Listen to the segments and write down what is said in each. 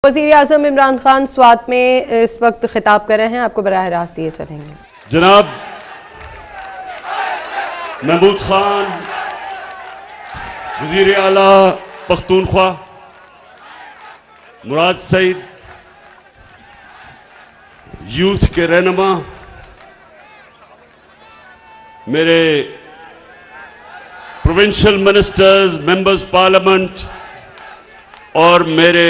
वज़ीर आज़म इमरान खान स्वात में इस वक्त खिताब कर रहे हैं, आपको बराह रास्त ये चलेंगे। जनाब महमूद खान वज़ीर आला पख्तूनख्वा, मुराद सईद यूथ के रहनुमा, मेरे प्रोविंशियल मिनिस्टर्स, मेंबर्स पार्लियामेंट और मेरे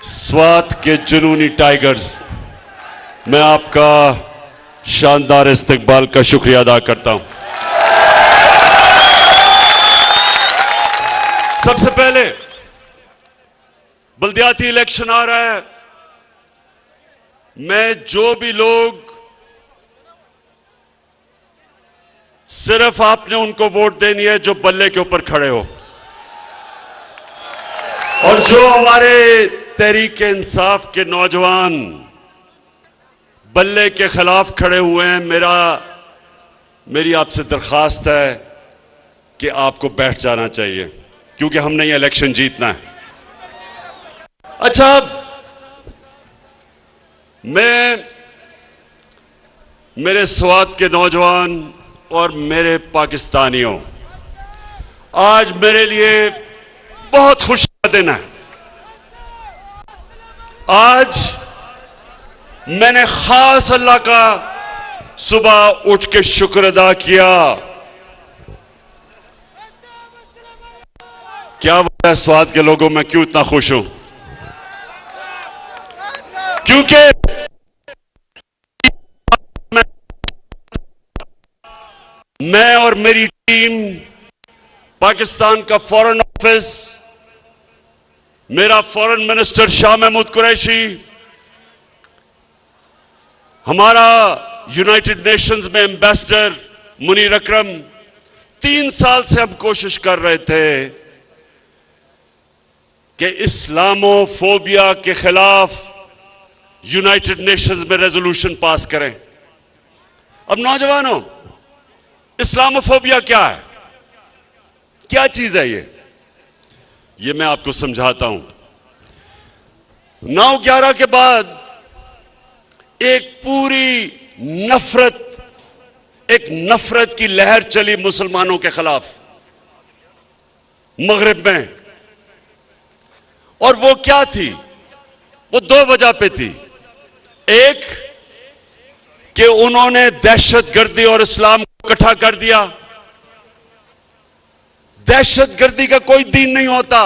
स्वात के जुनूनी टाइगर्स, मैं आपका शानदार इस्तकबाल का शुक्रिया अदा करता हूं। सबसे पहले बल्दियाती इलेक्शन आ रहा है, मैं जो भी लोग सिर्फ आपने उनको वोट देनी है जो बल्ले के ऊपर खड़े हो, और जो हमारे तहरीक इंसाफ के नौजवान बल्ले के खिलाफ खड़े हुए हैं, मेरी आपसे दरखास्त है कि आपको बैठ जाना चाहिए, क्योंकि हमने ये इलेक्शन जीतना है। अच्छा, मैं मेरे स्वात के नौजवान और मेरे पाकिस्तानियों, आज मेरे लिए बहुत खुशी का दिन है। आज मैंने खास अल्लाह का सुबह उठ के शुक्र अदा किया। क्या वजह है स्वात के लोगों में क्यों इतना खुश हूं? क्योंकि मैं और मेरी टीम, पाकिस्तान का फॉरेन ऑफिस, मेरा फॉरेन मिनिस्टर शाह महमूद कुरैशी, हमारा यूनाइटेड नेशंस में एम्बेसडर मुनीर अकरम, 3 साल से हम कोशिश कर रहे थे कि इस्लामोफोबिया के खिलाफ यूनाइटेड नेशंस में रेजोल्यूशन पास करें। अब नौजवानों, इस्लामोफोबिया क्या है? क्या चीज है ये मैं आपको समझाता हूं। 9/11 के बाद एक पूरी नफरत की लहर चली मुसलमानों के खिलाफ मगरिब में, और वो क्या थी? वो 2 वजह पे थी। एक कि उन्होंने दहशतगर्दी और इस्लाम को इकट्ठा कर दिया। दहशतगर्दी का कोई दीन नहीं होता,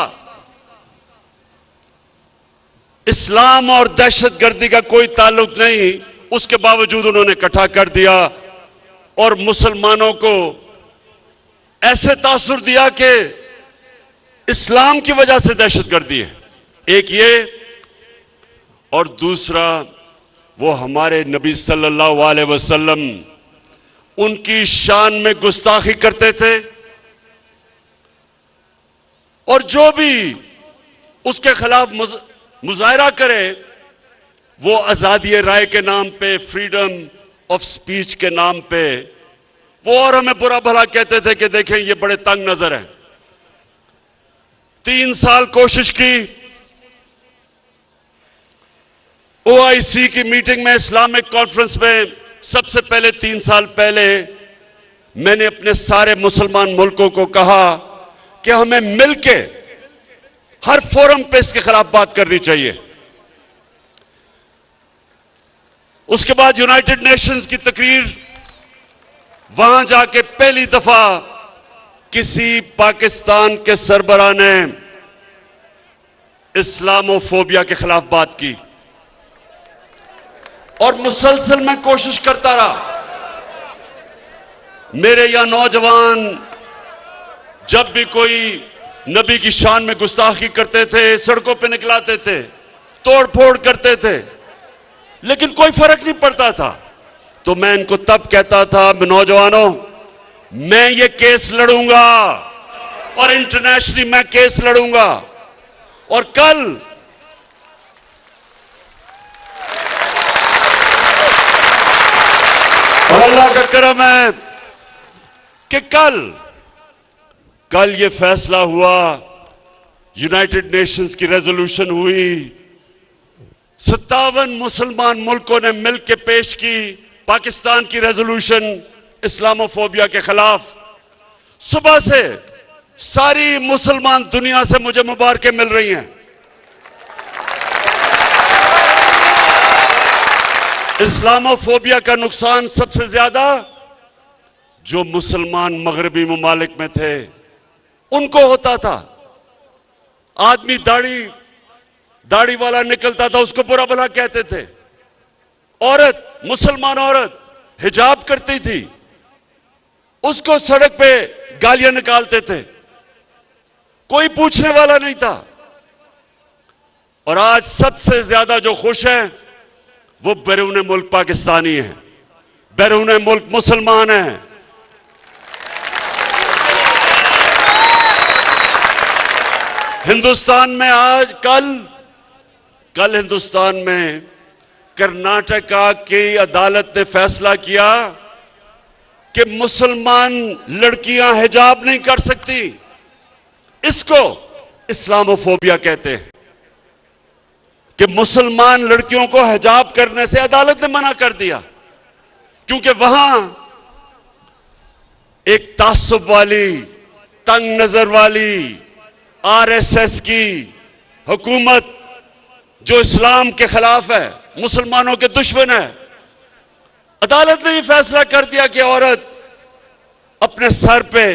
इस्लाम और दहशतगर्दी का कोई ताल्लुक नहीं, उसके बावजूद उन्होंने इकट्ठा कर दिया और मुसलमानों को ऐसे तासुर दिया कि इस्लाम की वजह से दहशतगर्दी है। एक ये, और दूसरा वो हमारे नबी सल्लल्लाहु अलैहि वसल्लम, उनकी शान में गुस्ताखी करते थे, और जो भी उसके खिलाफ मुजाहिरा करे वो आजादी राय के नाम पे, फ्रीडम ऑफ स्पीच के नाम पे, वो और हमें बुरा भला कहते थे कि देखें ये बड़े तंग नजर हैं। 3 साल कोशिश की, OIC की मीटिंग में, इस्लामिक कॉन्फ्रेंस में, सबसे पहले 3 साल पहले मैंने अपने सारे मुसलमान मुल्कों को कहा कि हमें मिलके हर फोरम पे इसके खिलाफ बात करनी चाहिए। उसके बाद यूनाइटेड नेशंस की तकरीर, वहां जाके पहली दफा किसी पाकिस्तान के सरबराह ने इस्लामोफोबिया के खिलाफ बात की, और मुसलसल मैं कोशिश करता रहा। मेरे यहां नौजवान जब भी कोई नबी की शान में गुस्ताखी करते थे, सड़कों पे निकलाते थे, तोड़ फोड़ करते थे, लेकिन कोई फर्क नहीं पड़ता था। तो मैं इनको तब कहता था, नौजवानों, मैं ये केस लड़ूंगा और इंटरनेशनली मैं केस लड़ूंगा, और कल और अल्लाह का करम है कि कल ये फैसला हुआ यूनाइटेड नेशंस की रेजोल्यूशन हुई, 57 मुसलमान मुल्कों ने मिलकर पेश की पाकिस्तान की रेजोल्यूशन इस्लामोफोबिया के खिलाफ। सुबह से सारी मुसलमान दुनिया से मुझे मुबारकें मिल रही हैं। इस्लामोफोबिया का नुकसान सबसे ज्यादा जो मुसलमान मगरबी ममालिक में थे उनको होता था। आदमी दाढ़ी वाला निकलता था, उसको बुरा भला कहते थे। औरत, मुसलमान औरत हिजाब करती थी, उसको सड़क पे गालियां निकालते थे, कोई पूछने वाला नहीं था। और आज सबसे ज्यादा जो खुश हैं वो बैरून मुल्क पाकिस्तानी हैं, बैरून मुल्क मुसलमान हैं। हिंदुस्तान में आज कल हिंदुस्तान में कर्नाटका की अदालत ने फैसला किया कि मुसलमान लड़कियां हिजाब नहीं कर सकती। इसको इस्लामोफोबिया कहते हैं कि मुसलमान लड़कियों को हिजाब करने से अदालत ने मना कर दिया, क्योंकि वहां एक तासुब वाली, तंग नजर वाली आरएसएस की हुकूमत जो इस्लाम के खिलाफ है, मुसलमानों के दुश्मन है, अदालत ने यह फैसला कर दिया कि औरत अपने सर पे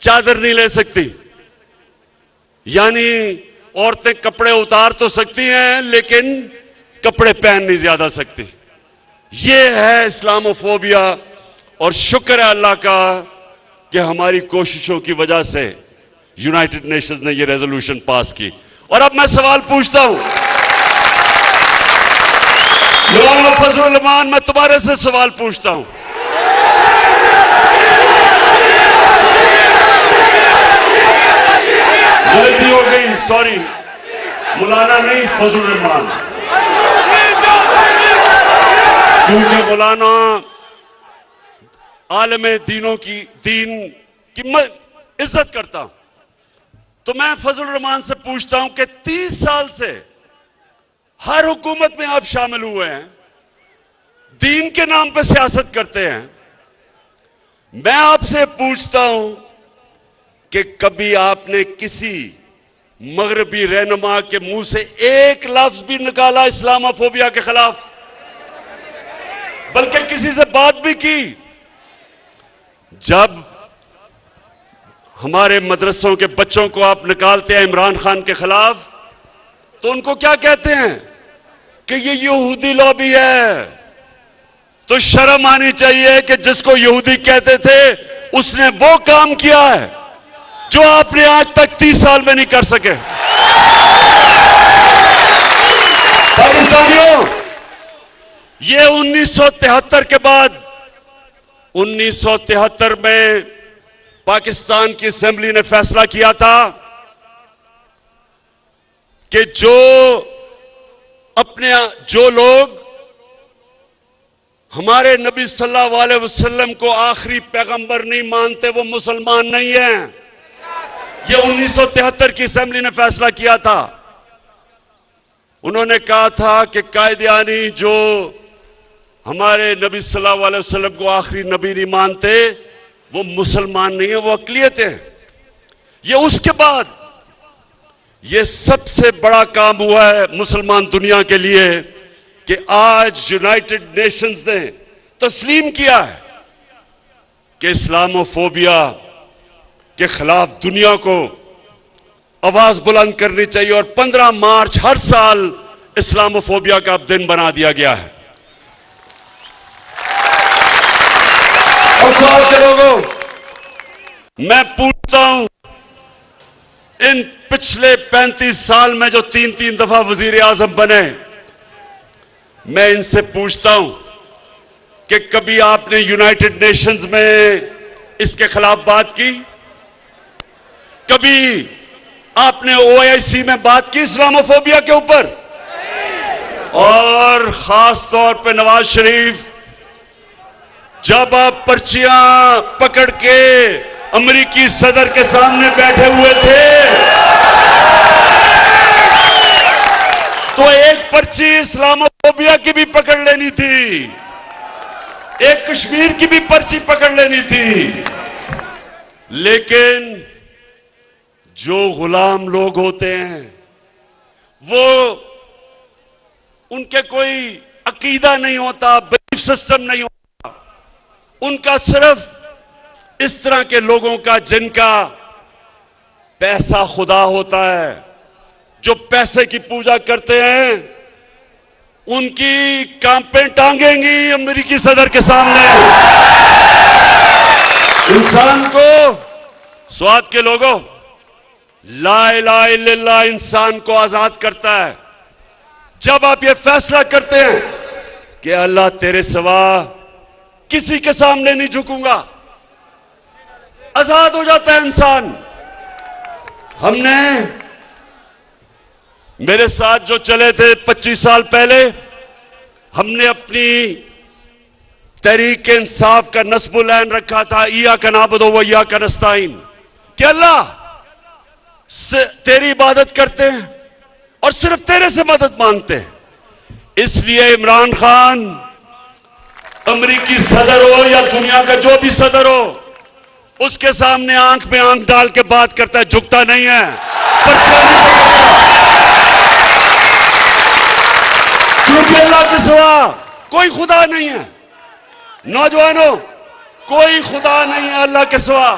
चादर नहीं ले सकती। यानी औरतें कपड़े उतार तो सकती हैं लेकिन कपड़े पहन नहीं ज्यादा सकती। यह है इस्लामोफोबिया। और शुक्र है अल्लाह का कि हमारी कोशिशों की वजह से यूनाइटेड नेशंस ने यह रेजोल्यूशन पास की। और अब मैं सवाल पूछता हूं, मौलाना फजलुर रहमान, मैं तुम्हारे से सवाल पूछता हूं, गलती हो गई, सॉरी, मौलाना नहीं फजलुर रहमान, क्योंकि मौलाना आलमे दीन की मैं इज्जत करता हूं। तो मैं फजलुर रहमान से पूछता हूं कि 30 साल से हर हुकूमत में आप शामिल हुए हैं, दीन के नाम पर सियासत करते हैं। मैं आपसे पूछता हूं कि कभी आपने किसी मगरबी रहनुमा के मुंह से एक लफ्ज भी निकाला इस्लामोफोबिया के खिलाफ, बल्कि किसी से बात भी की? जब हमारे मदरसों के बच्चों को आप निकालते हैं इमरान खान के खिलाफ, तो उनको क्या कहते हैं कि ये यहूदी लॉबी है। तो शर्म आनी चाहिए कि जिसको यहूदी कहते थे उसने वो काम किया है जो आपने आज तक 30 साल में नहीं कर सके। पाकिस्तानियों, ये 1973 के बाद 1973 में पाकिस्तान की असेंबली ने फैसला किया था कि जो लोग हमारे नबी सल्लल्लाहु अलैहि वसल्लम को आखिरी पैगंबर नहीं मानते वो मुसलमान नहीं हैं। ये 1973 की असेंबली ने फैसला किया था। उन्होंने कहा था कि कायदियानी जो हमारे नबी सल्लल्लाहु अलैहि वसल्लम को आखिरी नबी नहीं मानते वो मुसलमान नहीं है, वो अक़लियत है। ये उसके बाद ये सबसे बड़ा काम हुआ है मुसलमान दुनिया के लिए कि आज यूनाइटेड नेशंस ने तस्लीम किया है कि इस्लामोफोबिया के खिलाफ दुनिया को आवाज बुलंद करनी चाहिए। और 15 मार्च हर साल इस्लामोफोबिया का दिन बना दिया गया है। और सवाल के लोगों, मैं पूछता हूं, इन पिछले 35 साल में जो 3-3 दफा वजीर आजम बने, मैं इनसे पूछता हूं कि कभी आपने यूनाइटेड नेशंस में इसके खिलाफ बात की? कभी आपने ओआईसी में बात की इस्लामोफोबिया के ऊपर? और खास तौर पे नवाज शरीफ, जब आप पर्चियां पकड़ के अमेरिकी सदर के सामने बैठे हुए थे तो एक पर्ची इस्लामोफोबिया की भी पकड़ लेनी थी, एक कश्मीर की भी पर्ची पकड़ लेनी थी। लेकिन जो गुलाम लोग होते हैं वो, उनके कोई अकीदा नहीं होता, बिलीफ सिस्टम नहीं होता, उनका सिर्फ इस तरह के लोगों का जिनका पैसा खुदा होता है, जो पैसे की पूजा करते हैं, उनकी कांपें टांगेंगी अमेरिकी सदर के सामने। इंसान को, स्वाद के लोगों, ला इलाहा इल्लल्लाह इंसान को आजाद करता है। जब आप ये फैसला करते हैं कि अल्लाह तेरे सिवा किसी के सामने नहीं झुकूंगा, आजाद हो जाता है इंसान। हमने, मेरे साथ जो चले थे 25 साल पहले, हमने अपनी तहरीक इंसाफ का नस्बुल ऐन रखा था, इया का नाबुदु व इया का नस्ताईन, कि अल्लाह से तेरी इबादत करते हैं और सिर्फ तेरे से मदद मांगते हैं। इसलिए इमरान खान अमेरिकी सदर हो या दुनिया का जो भी सदर हो, उसके सामने आंख में आंख डाल के बात करता है, झुकता नहीं है। क्योंकि अल्लाह के सिवा कोई खुदा नहीं है। नौजवानों, कोई खुदा नहीं है अल्लाह के सिवा।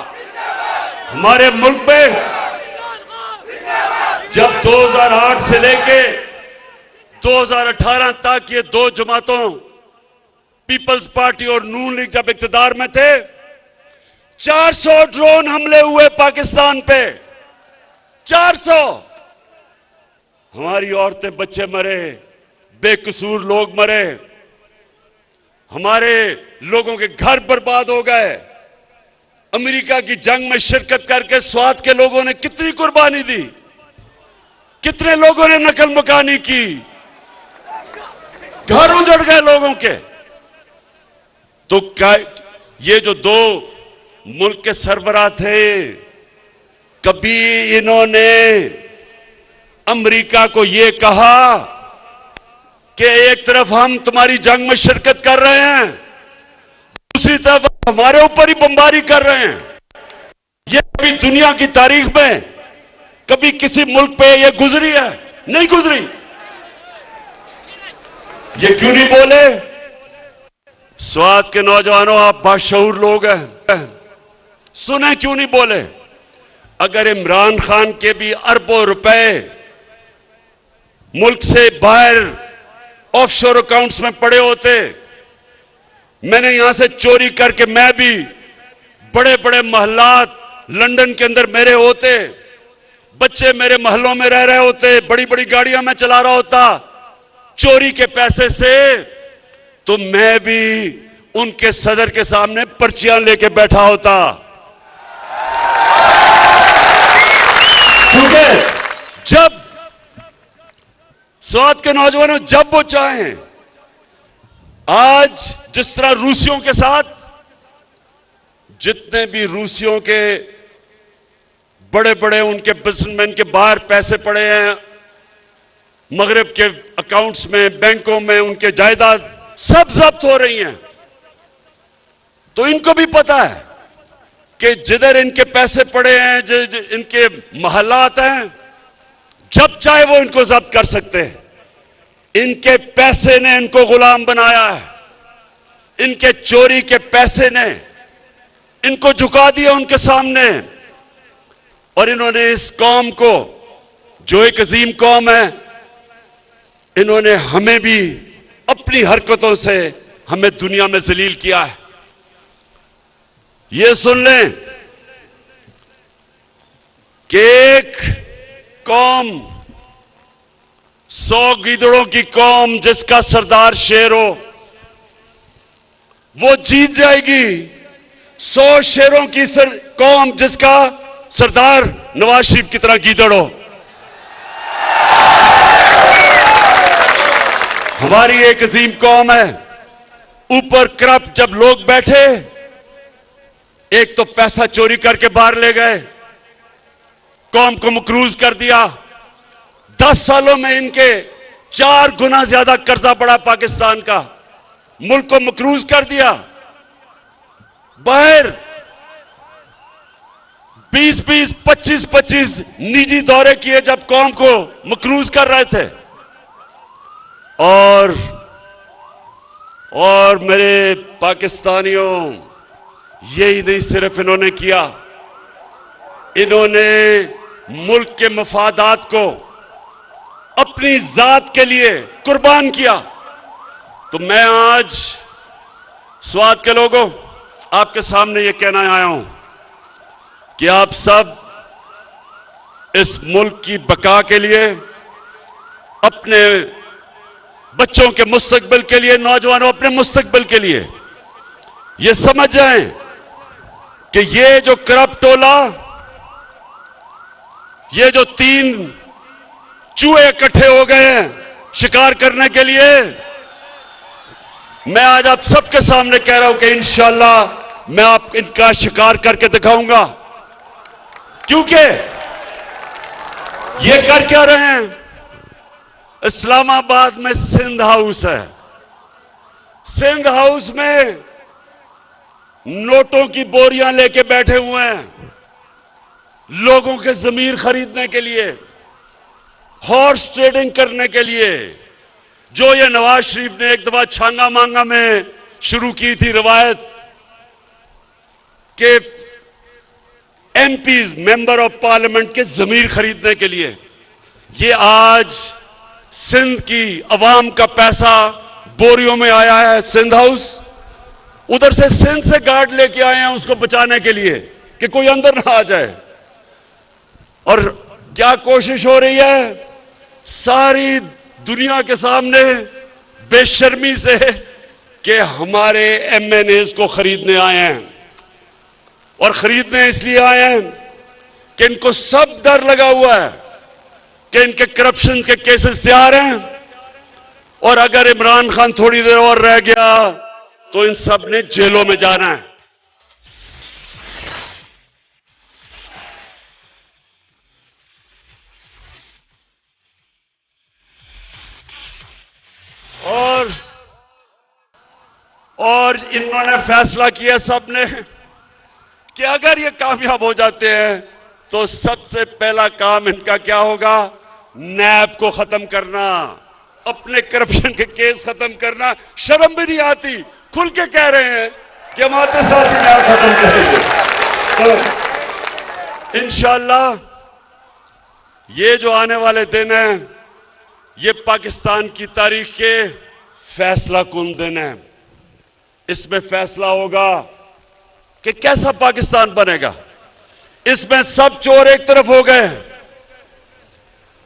हमारे मुल्क में जब 2008 से लेके 2018 तक ये दो जमातों, पीपल्स पार्टी और नून लीग जब इक्तदार में थे, 400 ड्रोन हमले हुए पाकिस्तान पे, 400। हमारी औरतें बच्चे मरे, बेकसूर लोग मरे, हमारे लोगों के घर बर्बाद हो गए। अमेरिका की जंग में शिरकत करके स्वात के लोगों ने कितनी कुर्बानी दी, कितने लोगों ने नकल मकानी की, घर उजड़ गए लोगों के। तो क्या ये जो दो मुल्क के सरबराह थे, कभी इन्होंने अमेरिका को ये कहा कि एक तरफ हम तुम्हारी जंग में शिरकत कर रहे हैं, दूसरी तरफ हमारे ऊपर ही बमबारी कर रहे हैं? ये कभी दुनिया की तारीख में कभी किसी मुल्क पे ये गुजरी है? नहीं गुजरी। ये क्यों नहीं बोले? स्वात के नौजवानों, आप बाशऊर लोग हैं, सुने क्यों नहीं बोले? अगर इमरान खान के भी अरबों रुपए मुल्क से बाहर ऑफशोर अकाउंट्स में पड़े होते, मैंने यहां से चोरी करके, मैं भी बड़े बड़े महल्लात लंदन के अंदर मेरे होते, बच्चे मेरे महलों में रह रहे होते, बड़ी बड़ी गाड़ियां मैं चला रहा होता चोरी के पैसे से, तो मैं भी उनके सदर के सामने पर्चियां लेके बैठा होता। क्योंकि जब स्वात के नौजवानों, जब वो चाहें, आज जिस तरह रूसियों के साथ, जितने भी रूसियों के बड़े बड़े उनके बिजनेसमैन के बाहर पैसे पड़े हैं, मगरिब के अकाउंट्स में, बैंकों में, उनके जायदाद सब जब्त हो रही हैं। तो इनको भी पता है कि जिधर इनके पैसे पड़े हैं, इनके महलात हैं, जब चाहे वो इनको जब्त कर सकते हैं। इनके पैसे ने इनको गुलाम बनाया है, इनके चोरी के पैसे ने इनको झुका दिया उनके सामने। और इन्होंने इस कौम को, जो एक अजीम कौम है, इन्होंने हमें भी अपनी हरकतों से हमें दुनिया में जलील किया है। ये सुन लें कि एक कौम, 100 गीदड़ों की कौम जिसका सरदार शेर हो, वो जीत जाएगी 100 शेरों की कौम जिसका सरदार नवाज शरीफ की तरह गीदड़ हो। हमारी एक अजीम कौम है, ऊपर करप्ट जब लोग बैठे, एक तो पैसा चोरी करके बाहर ले गए, कौम को मकरूज कर दिया। 10 सालों में इनके 4 गुना ज्यादा कर्जा पड़ा पाकिस्तान का, मुल्क को मकरूज कर दिया। बाहर 20-20, 25-25 निजी दौरे किए जब कौम को मकरूज कर रहे थे। और मेरे पाकिस्तानियों, यही नहीं सिर्फ इन्होंने किया, इन्होंने मुल्क के मफादात को अपनी जात के लिए कुर्बान किया। तो मैं आज स्वात के लोगों आपके सामने ये कहना आया हूं कि आप सब इस मुल्क की बका के लिए, अपने बच्चों के मुस्तकबिल के लिए, नौजवानों अपने मुस्तकबिल के लिए ये समझ जाएं कि ये जो करप्ट टोला, ये जो 3 चूहे इकट्ठे हो गए हैं शिकार करने के लिए, मैं आज आप सबके सामने कह रहा हूं कि इंशाअल्लाह मैं आप इनका शिकार करके दिखाऊंगा। क्योंकि ये कर क्या रहे हैं? इस्लामाबाद में सिंध हाउस है। सिंध हाउस में नोटों की बोरियां लेके बैठे हुए हैं लोगों के जमीर खरीदने के लिए, हॉर्स ट्रेडिंग करने के लिए, जो ये नवाज शरीफ ने एक दफा छांगा मांगा में शुरू की थी रवायत के एमपीज, मेंबर ऑफ पार्लियामेंट के जमीर खरीदने के लिए। ये आज सिंध की अवाम का पैसा बोरियों में आया है सिंध हाउस। उधर से सिंध से गार्ड लेके आए हैं उसको बचाने के लिए कि कोई अंदर ना आ जाए। और क्या कोशिश हो रही है? सारी दुनिया के सामने बेशर्मी से कि हमारे एमएनएस को खरीदने आए हैं। और खरीदने इसलिए आए हैं कि इनको सब डर लगा हुआ है कि इनके करप्शन के केसेस तैयार हैं, और अगर इमरान खान थोड़ी देर और रह गया तो इन सब ने जेलों में जाना है। और इन्होंने फैसला किया सबने कि अगर ये कामयाब हो जाते हैं तो सबसे पहला काम इनका क्या होगा? नैब को खत्म करना, अपने करप्शन के केस खत्म करना। शर्म भी नहीं आती, खुल के कह रहे हैं कि हम आते साथ ही नैब खत्म करेंगे। तो इंशाअल्लाह ये जो आने वाले दिन हैं, ये पाकिस्तान की तारीख के फैसला कुन दिन है। इसमें फैसला होगा कि कैसा पाकिस्तान बनेगा। इसमें सब चोर एक तरफ हो गए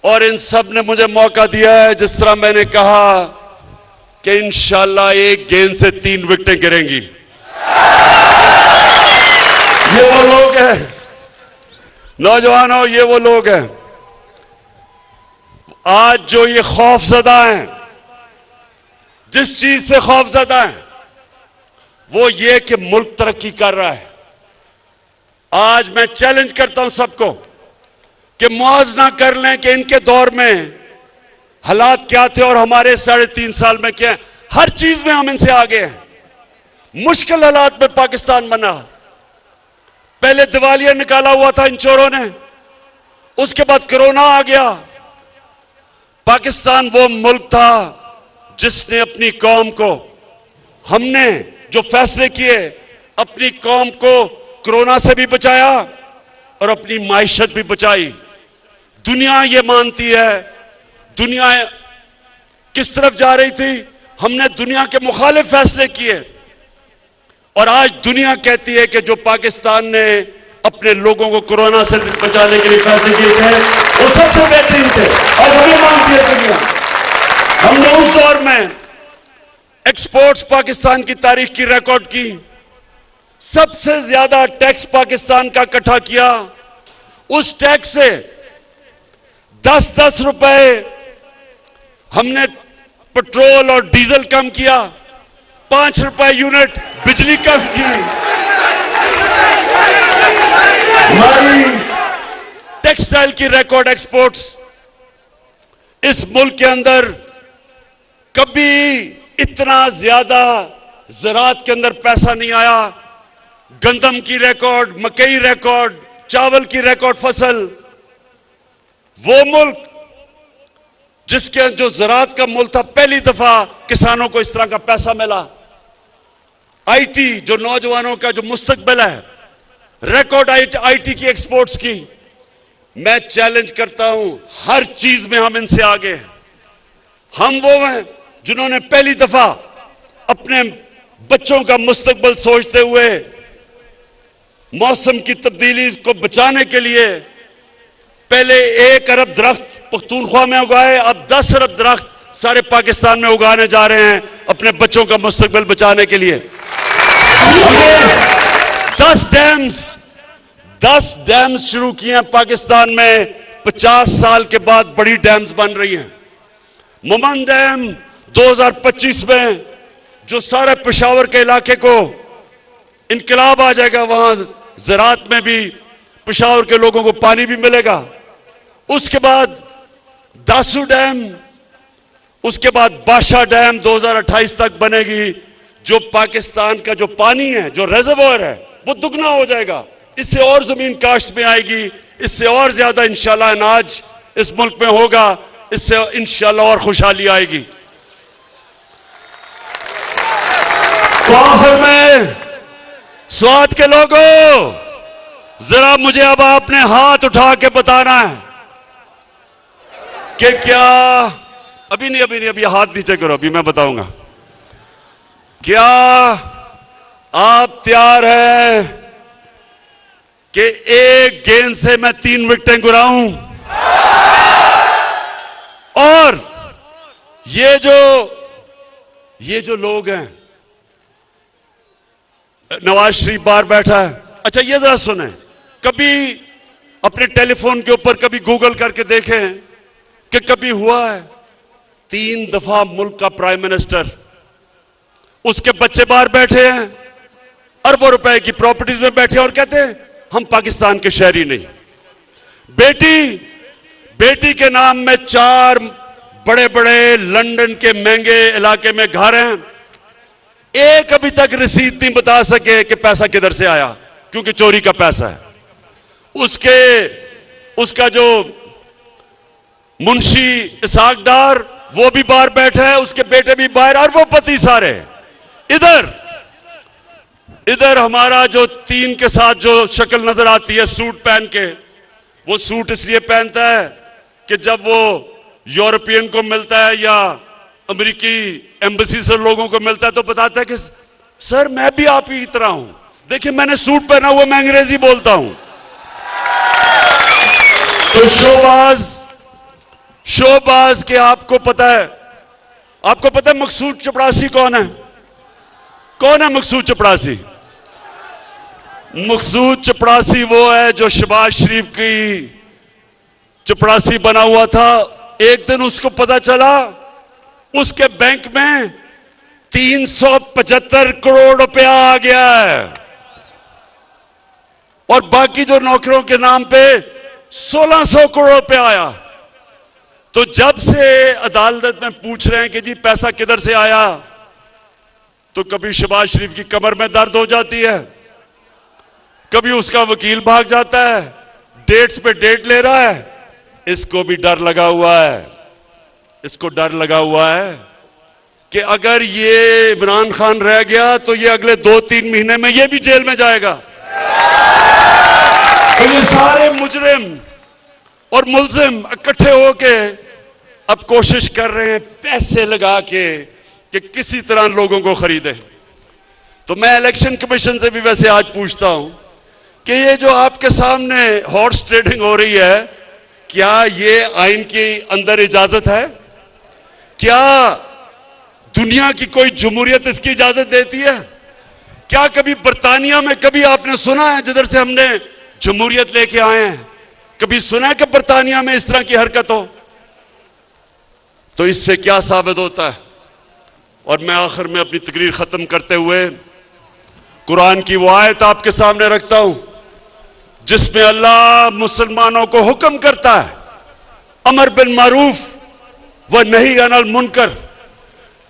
और इन सब ने मुझे मौका दिया है, जिस तरह मैंने कहा कि इंशाअल्लाह एक गेंद से 3 विकेटें गिरेंगी। ये वो लोग हैं नौजवानों, ये वो लोग हैं आज जो ये खौफजदा हैं, जिस चीज से खौफजदा हैं वो ये कि मुल्क तरक्की कर रहा है। आज मैं चैलेंज करता हूं सबको कि मुआवजा कर लें कि इनके दौर में हालात क्या थे और हमारे 3.5 साल में क्या है। हर चीज में हम इनसे आगे हैं। मुश्किल हालात में पाकिस्तान बना। पहले दिवालिया निकाला हुआ था इन चोरों ने, उसके बाद कोरोना आ गया। पाकिस्तान वो मुल्क था जिसने अपनी कौम को, हमने जो फैसले किए, अपनी कौम को कोरोना से भी बचाया और अपनी माइशत भी बचाई। दुनिया ये मानती है, दुनिया किस तरफ जा रही थी, हमने दुनिया के मुखालिफ फैसले किए और आज दुनिया कहती है कि जो पाकिस्तान ने अपने लोगों को कोरोना से बचाने के लिए फैसले किए थे वो सबसे बेहतरीन थे और हमें मानती है दुनिया। हमने उस दौर में एक्सपोर्ट्स पाकिस्तान की तारीख की रिकॉर्ड की, सबसे ज्यादा टैक्स पाकिस्तान का इकट्ठा किया। उस टैक्स से 10-10 रुपए हमने पेट्रोल और डीजल कम किया, 5 रुपए यूनिट बिजली कम की। हमारी टेक्सटाइल की रिकॉर्ड एक्सपोर्ट्स, इस मुल्क के अंदर कभी इतना ज्यादा ज़राअत के अंदर पैसा नहीं आया। गंदम की रिकॉर्ड, मकई रिकॉर्ड, चावल की रिकॉर्ड फसल। वो मुल्क जिसके जो ज़राअत का मुल्क था, पहली दफा किसानों को इस तरह का पैसा मिला। आईटी, जो नौजवानों का जो मुस्तकबिल है, रिकॉर्ड आईटी की एक्सपोर्ट्स की। मैं चैलेंज करता हूं, हर चीज में हम इनसे आगे हैं। हम वो हैं जिन्होंने पहली दफा अपने बच्चों का मुस्तकबिल सोचते हुए मौसम की तब्दीली को बचाने के लिए पहले 1 अरब दरख्त पख्तूनख्वा में उगाए, अब 10 अरब दरख्त सारे पाकिस्तान में उगाने जा रहे हैं अपने बच्चों का मुस्तकबिल बचाने के लिए। 10 डैम्स शुरू किए हैं पाकिस्तान में। 50 साल के बाद बड़ी डैम्स बन रही हैं। मुमन डैम 2025 में, जो सारे पेशावर के इलाके को इनकलाब आ जाएगा, वहां ज़राअत में भी पेशावर के लोगों को पानी भी मिलेगा। उसके बाद दासू डैम, उसके बाद बादशाह डैम 2028 तक बनेगी। जो पाकिस्तान का जो पानी है, जो रिजर्वोयर है, वो दुगना हो जाएगा। इससे और जमीन काश्त में आएगी, इससे और ज्यादा इंशाल्लाह अनाज इस मुल्क में होगा, इससे इंशाल्लाह और खुशहाली आएगी। तो आखिर में स्वात के लोगों, जरा मुझे अब आपने हाथ उठा के बताना है कि क्या, अभी हाथ नीचे करो, अभी मैं बताऊंगा। क्या आप तैयार हैं कि एक गेंद से मैं 3 विकेटें गिराऊं? और ये जो लोग हैं, नवाज शरीफ बाहर बैठा है। अच्छा, ये जरा सुने, कभी अपने टेलीफोन के ऊपर कभी गूगल करके देखें कि कभी हुआ है 3 दफा मुल्क का प्राइम मिनिस्टर, उसके बच्चे बाहर बैठे हैं, अरबों रुपए की प्रॉपर्टीज में बैठे और कहते हैं हम पाकिस्तान के शहरी नहीं। बेटी के नाम में 4 बड़े बड़े लंदन के महंगे इलाके में घर हैं। एक अभी तक रसीद नहीं बता सके कि पैसा किधर से आया, क्योंकि चोरी का पैसा है। उसका जो मुंशी इसाक डार, वो भी बाहर बैठा है, उसके बेटे भी बाहर, अरबोपति सारे। इधर हमारा जो 3 के साथ जो शक्ल नजर आती है सूट पहन के, वो सूट इसलिए पहनता है कि जब वो यूरोपियन को मिलता है या अमेरिकी एम्बेसी से लोगों को मिलता है तो बताता है कि सर मैं भी आप ही की तरह हूं, देखिए मैंने सूट पहना हुआ, मैं अंग्रेजी बोलता हूं। तो शोबाज के आपको पता है मकसूद चपड़ासी कौन है? कौन है मकसूद चपड़ासी? मकसूद चपड़ासी वो है जो शहबाज शरीफ की चपड़ासी बना हुआ था। एक दिन उसको पता चला उसके बैंक में 375 करोड़ रुपया आ गया है और बाकी जो नौकरों के नाम पे 1600 करोड़ रुपया आया। तो जब से अदालत में पूछ रहे हैं कि जी पैसा किधर से आया, तो कभी शहबाज शरीफ की कमर में दर्द हो जाती है, कभी उसका वकील भाग जाता है, डेट्स पे डेट ले रहा है। इसको भी डर लगा हुआ है, इसको डर लगा हुआ है कि अगर ये इमरान खान रह गया तो ये अगले 2-3 महीने में ये भी जेल में जाएगा। तो ये सारे मुजरिम और मुल्जिम इकट्ठे होके अब कोशिश कर रहे हैं पैसे लगा के कि किसी तरह लोगों को खरीदे। तो मैं इलेक्शन कमीशन से भी वैसे आज पूछता हूं कि ये जो आपके सामने हॉर्स ट्रेडिंग हो रही है, क्या ये आइन के अंदर इजाजत है? क्या दुनिया की कोई जमहूरियत इसकी इजाजत देती है? क्या कभी बर्तानिया में कभी आपने सुना है, जिधर से हमने जमहूरियत लेके आए हैं, कभी सुना है कि बर्तानिया में इस तरह की हरकत हो? तो इससे क्या साबित होता है? और मैं आखिर में अपनी तकरीर खत्म करते हुए कुरान की वो आयत आपके सामने रखता हूं जिसमें अल्लाह मुसलमानों को हुक्म करता है अमर बिन मारूफ व नही अनिल मुनकर,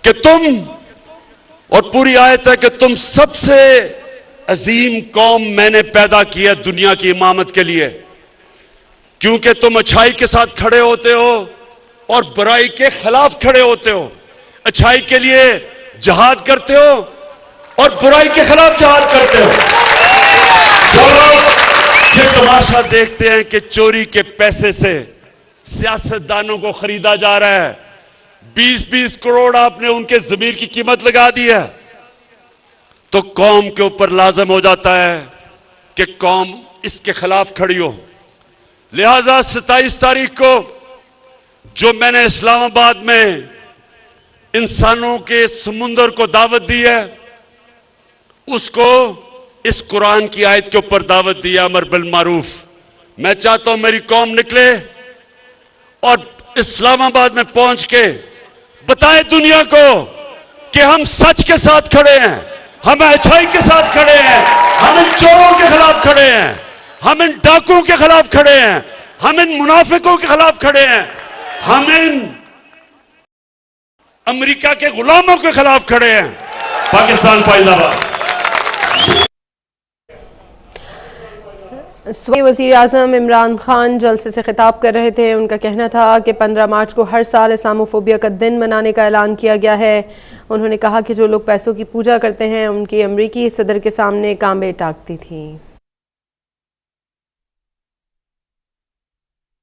कि तुम, और पूरी आयत है कि तुम सबसे अजीम कौम मैंने पैदा किया दुनिया की इमामत के लिए, क्योंकि तुम अच्छाई के साथ खड़े होते हो और बुराई के खिलाफ खड़े होते हो, अच्छाई के लिए जहाद करते हो और बुराई के खिलाफ जहाद करते हो। जो लोग ये तमाशा देखते हैं कि चोरी के पैसे से सियासतदानों को खरीदा जा रहा है, 20-20 करोड़ आपने उनके जमीर की कीमत लगा दी है, तो कौम के ऊपर लाजम हो जाता है कि कौम इसके खिलाफ खड़ी हो। लिहाजा 27 तारीख को जो मैंने इस्लामाबाद में इंसानों के समुंदर को दावत दी है, उसको इस कुरान की आयत के ऊपर दावत दी है, अमर बिल मारूफ। मैं चाहता हूं मेरी कौम निकले और इस्लामाबाद में पहुंच के बताए दुनिया को कि हम सच के साथ खड़े हैं, हम अच्छाई के साथ खड़े हैं, हम इन चोरों के खिलाफ खड़े हैं, हम इन डाकुओं के खिलाफ खड़े हैं, हम इन मुनाफिकों के खिलाफ खड़े हैं, हम इन अमेरिका के गुलामों के खिलाफ खड़े हैं। पाकिस्तान जिंदाबाद। वज़ीर आज़म इमरान खान जलसे से खिताब कर रहे थे। उनका कहना था कि 15 मार्च को हर साल इस्लामोफोबिया का दिन मनाने का ऐलान किया गया है। उन्होंने कहा कि जो लोग पैसों की पूजा करते हैं उनकी अमरीकी सदर के सामने कांबे टाकती थी।